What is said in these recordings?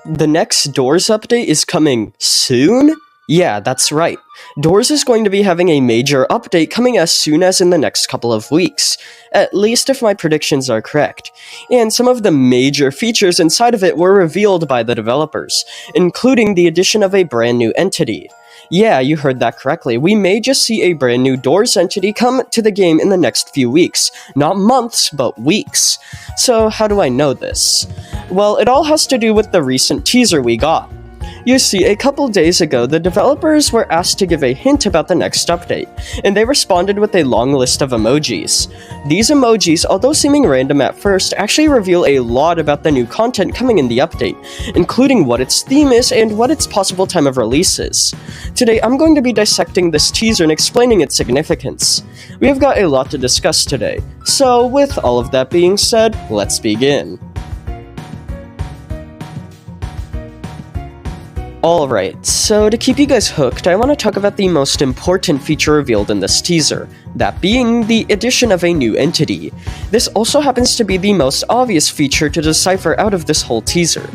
The next Doors update is coming soon? Yeah, that's right. Doors is going to be having a major update coming as soon as in the next couple of weeks, at least if my predictions are correct. And some of the major features inside of it were revealed by the developers, including the addition of a brand new entity. Yeah, you heard that correctly. We may just see a brand new Doors entity come to the game in the next few weeks. Not months, but weeks. So how do I know this? Well, it all has to do with the recent teaser we got. You see, a couple days ago, the developers were asked to give a hint about the next update, and they responded with a long list of emojis. These emojis, although seeming random at first, actually reveal a lot about the new content coming in the update, including what its theme is and what its possible time of release is. Today, I'm going to be dissecting this teaser and explaining its significance. We have got a lot to discuss today, so with all of that being said, let's begin. Alright, so to keep you guys hooked, I want to talk about the most important feature revealed in this teaser, that being the addition of a new entity. This also happens to be the most obvious feature to decipher out of this whole teaser.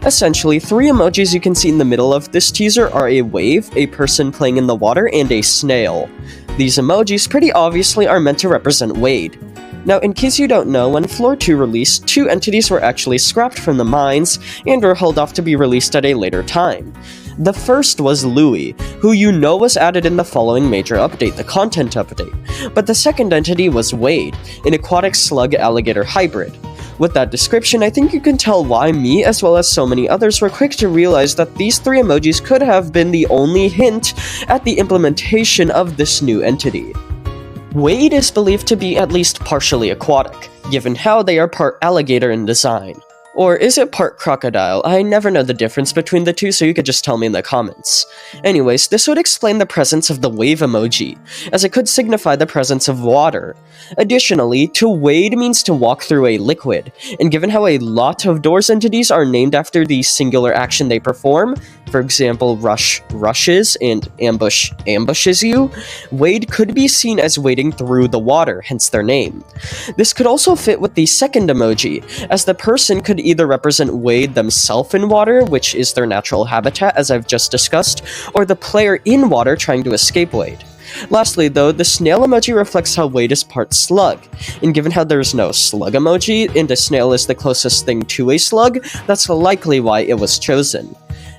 Essentially, three emojis you can see in the middle of this teaser are a wave, a person playing in the water, and a snail. These emojis pretty obviously are meant to represent Wade. Now, in case you don't know, when Floor 2 released, two entities were actually scrapped from the mines and were held off to be released at a later time. The first was Louie, who you know was added in the following major update, the content update, but the second entity was Wade, an aquatic slug-alligator hybrid. With that description, I think you can tell why me, as well as so many others, were quick to realize that these three emojis could have been the only hint at the implementation of this new entity. Wade is believed to be at least partially aquatic, given how they are part alligator in design. Or is it part crocodile? I never know the difference between the two, so you could just tell me in the comments. Anyways, this would explain the presence of the wave emoji, as it could signify the presence of water. Additionally, to wade means to walk through a liquid, and given how a lot of Doors entities are named after the singular action they perform, for example, rush rushes and ambush ambushes you, Wade could be seen as wading through the water, hence their name. This could also fit with the second emoji, as the person could either represent Wade themselves in water, which is their natural habitat as I've just discussed, or the player in water trying to escape Wade. Lastly though, the snail emoji reflects how Wade is part slug, and given how there's no slug emoji, and a snail is the closest thing to a slug, that's likely why it was chosen.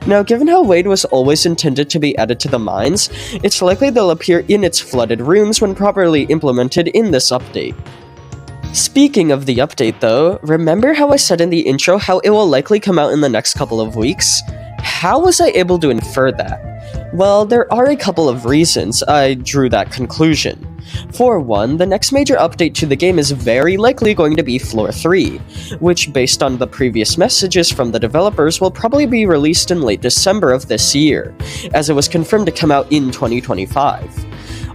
Now, given how Wade was always intended to be added to the mines, it's likely they'll appear in its flooded rooms when properly implemented in this update. Speaking of the update though, remember how I said in the intro how it will likely come out in the next couple of weeks? How was I able to infer that? Well, there are a couple of reasons I drew that conclusion. For one, the next major update to the game is very likely going to be Floor 3, which based on the previous messages from the developers will probably be released in late December of this year, as it was confirmed to come out in 2025.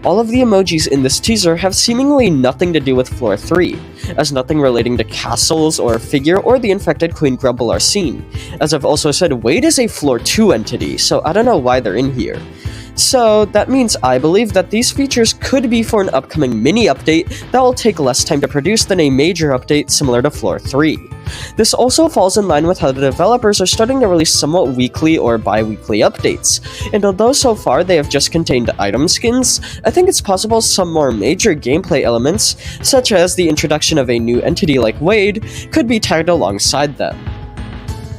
All of the emojis in this teaser have seemingly nothing to do with Floor 3, as nothing relating to castles or figure or the infected Queen Grumble are seen. As I've also said, Wade is a Floor 2 entity, so I don't know why they're in here. So that means I believe that these features could be for an upcoming mini update that will take less time to produce than a major update similar to Floor 3. This also falls in line with how the developers are starting to release somewhat weekly or bi-weekly updates, and although so far they have just contained item skins, I think it's possible some more major gameplay elements, such as the introduction of a new entity like Wade, could be tagged alongside them.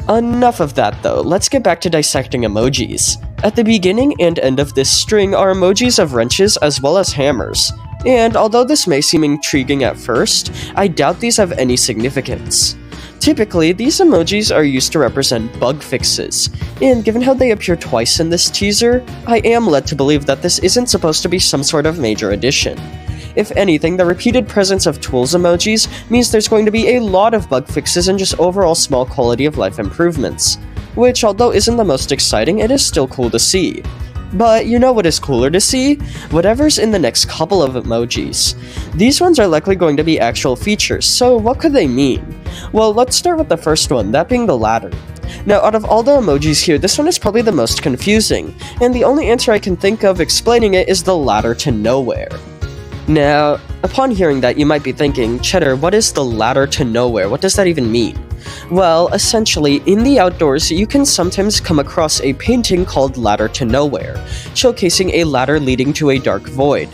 Enough of that though, let's get back to dissecting emojis. At the beginning and end of this string are emojis of wrenches as well as hammers, and although this may seem intriguing at first, I doubt these have any significance. Typically, these emojis are used to represent bug fixes, and given how they appear twice in this teaser, I am led to believe that this isn't supposed to be some sort of major addition. If anything, the repeated presence of tools emojis means there's going to be a lot of bug fixes and just overall small quality of life improvements, which although isn't the most exciting, it is still cool to see. But you know what is cooler to see? Whatever's in the next couple of emojis. These ones are likely going to be actual features, so what could they mean? Well, let's start with the first one, that being the ladder. Now, out of all the emojis here, this one is probably the most confusing, and the only answer I can think of explaining it is the ladder to nowhere. Now, upon hearing that, you might be thinking, Cheddar, what is the ladder to nowhere? What does that even mean? Well, essentially, in the outdoors, you can sometimes come across a painting called Ladder to Nowhere, showcasing a ladder leading to a dark void.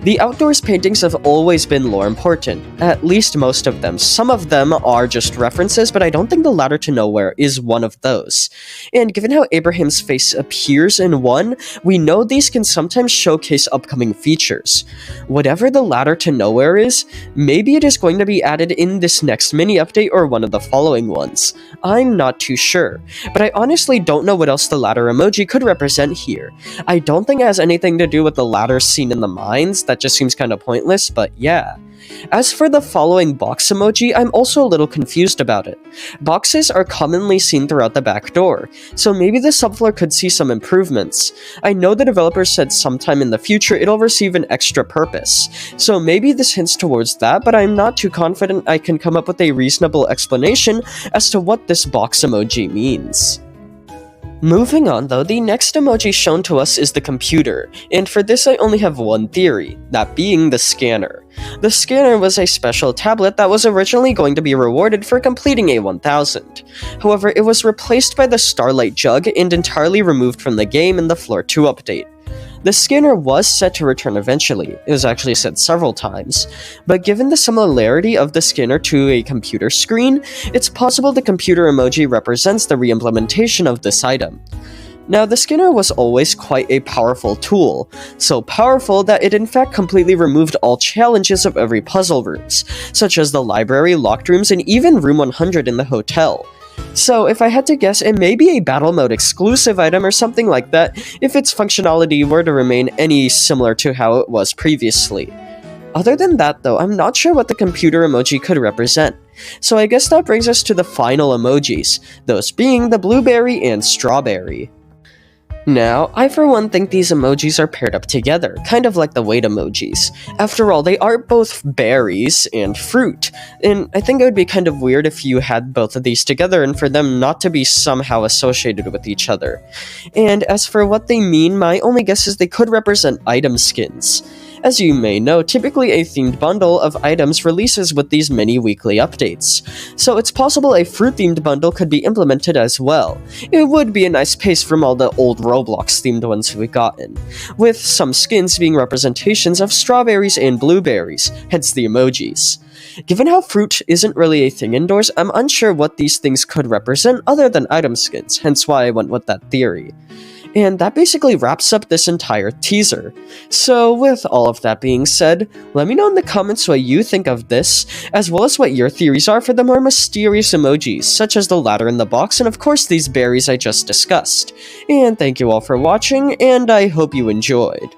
The outdoors paintings have always been lore important, at least most of them. Some of them are just references, but I don't think the Ladder to Nowhere is one of those. And given how Abraham's face appears in one, we know these can sometimes showcase upcoming features. Whatever the Ladder to Nowhere is, maybe it is going to be added in this next mini update or one of the following ones. I'm not too sure, but I honestly don't know what else the ladder emoji could represent here. I don't think it has anything to do with the ladder seen in the mines. That just seems kind of pointless, but yeah. As for the following box emoji, I'm also a little confused about it. Boxes are commonly seen throughout the back door, so maybe the subfloor could see some improvements. I know the developers said sometime in the future it'll receive an extra purpose, so maybe this hints towards that, but I'm not too confident I can come up with a reasonable explanation as to what this box emoji means. Moving on though, the next emoji shown to us is the computer, and for this I only have one theory, that being the scanner. The scanner was a special tablet that was originally going to be rewarded for completing a 1000. However, it was replaced by the Starlight Jug and entirely removed from the game in the Floor 2 update. The scanner was set to return eventually, it was actually said several times, but given the similarity of the scanner to a computer screen, it's possible the computer emoji represents the re-implementation of this item. Now, the scanner was always quite a powerful tool, so powerful that it in fact completely removed all challenges of every puzzle rooms, such as the library, locked rooms, and even room 100 in the hotel. So if I had to guess, it may be a battle mode exclusive item or something like that if its functionality were to remain any similar to how it was previously. Other than that though, I'm not sure what the computer emoji could represent. So I guess that brings us to the final emojis, those being the blueberry and strawberry. Now, I for one think these emojis are paired up together, kind of like the weight emojis. After all, they are both berries and fruit, and I think it would be kind of weird if you had both of these together and for them not to be somehow associated with each other. And as for what they mean, my only guess is they could represent item skins. As you may know, typically a themed bundle of items releases with these mini weekly updates, so it's possible a fruit-themed bundle could be implemented as well. It would be a nice pace from all the old Roblox-themed ones we've gotten, with some skins being representations of strawberries and blueberries, hence the emojis. Given how fruit isn't really a thing indoors, I'm unsure what these things could represent other than item skins, hence why I went with that theory. And that basically wraps up this entire teaser. So with all of that being said, let me know in the comments what you think of this, as well as what your theories are for the more mysterious emojis, such as the ladder in the box and of course these berries I just discussed. And thank you all for watching, and I hope you enjoyed.